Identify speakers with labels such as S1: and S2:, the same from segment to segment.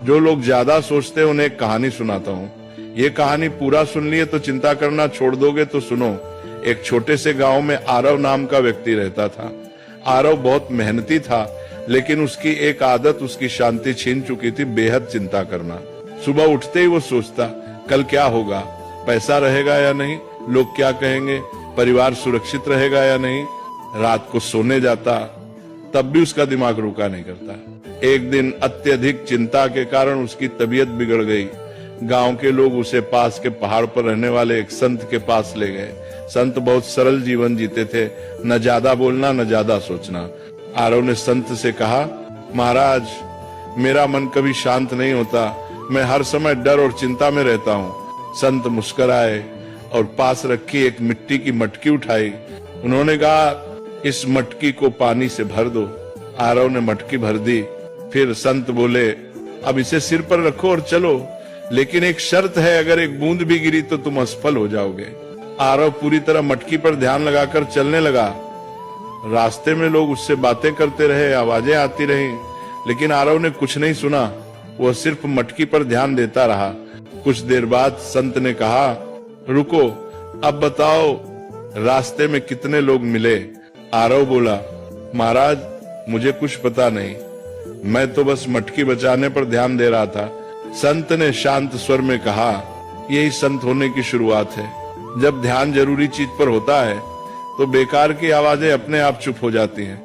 S1: जो लोग ज्यादा सोचते हैं उन्हें एक कहानी सुनाता हूँ। ये कहानी पूरा सुन लिए तो चिंता करना छोड़ दोगे तो सुनो। एक छोटे से गांव में आरव नाम का व्यक्ति रहता था। आरव बहुत मेहनती था, लेकिन उसकी एक आदत उसकी शांति छीन चुकी थी, बेहद चिंता करना। सुबह उठते ही वो सोचता, कल क्या होगा, पैसा रहेगा या नहीं, लोग क्या कहेंगे, परिवार सुरक्षित रहेगा या नहीं। रात को सोने जाता, तब भी उसका दिमाग रुका नहीं करता। एक दिन अत्यधिक चिंता के कारण उसकी तबीयत बिगड़ गई। गांव के लोग उसे पास के पहाड़ पर रहने वाले एक संत के पास ले गए। संत बहुत सरल जीवन जीते थे, न ज्यादा बोलना न ज्यादा सोचना। आरव ने संत से कहा, महाराज, मेरा मन कभी शांत नहीं होता, मैं हर समय डर और चिंता में रहता हूँ। संत मुस्कुराए और पास रखी एक मिट्टी की मटकी उठाई। उन्होंने कहा, इस मटकी को पानी से भर दो। आरव ने मटकी भर दी। फिर संत बोले, अब इसे सिर पर रखो और चलो, लेकिन एक शर्त है, अगर एक बूंद भी गिरी तो तुम असफल हो जाओगे। आरव पूरी तरह मटकी पर ध्यान लगाकर चलने लगा। रास्ते में लोग उससे बातें करते रहे, आवाजें आती रहीं, लेकिन आरव ने कुछ नहीं सुना। वह सिर्फ मटकी पर ध्यान देता रहा। कुछ देर बाद संत ने कहा, रुको, अब बताओ रास्ते में कितने लोग मिले। आरव बोला, महाराज, मुझे कुछ पता नहीं, मैं तो बस मटकी बचाने पर ध्यान दे रहा था। संत ने शांत स्वर में कहा, यही संत होने की शुरुआत है। जब ध्यान जरूरी चीज पर होता है तो बेकार की आवाजें अपने आप चुप हो जाती हैं।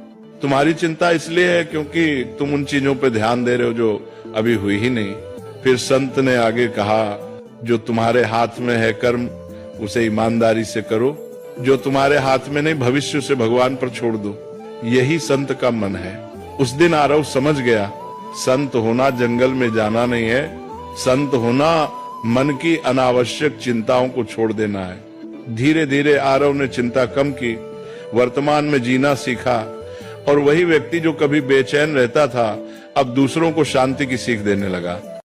S1: तुम्हारी चिंता इसलिए है क्योंकि तुम उन चीजों पर ध्यान दे रहे हो जो अभी हुई ही नहीं। फिर संत ने आगे कहा, जो तुम्हारे हाथ में है कर्म, उसे ईमानदारी से करो। जो तुम्हारे हाथ में नहीं, भविष्य से भगवान पर छोड़ दो। यही संत का मन है। उस दिन आरव समझ गया, संत होना जंगल में जाना नहीं है, संत होना मन की अनावश्यक चिंताओं को छोड़ देना है। धीरे धीरे आरव ने चिंता कम की, वर्तमान में जीना सीखा, और वही व्यक्ति जो कभी बेचैन रहता था अब दूसरों को शांति की सीख देने लगा।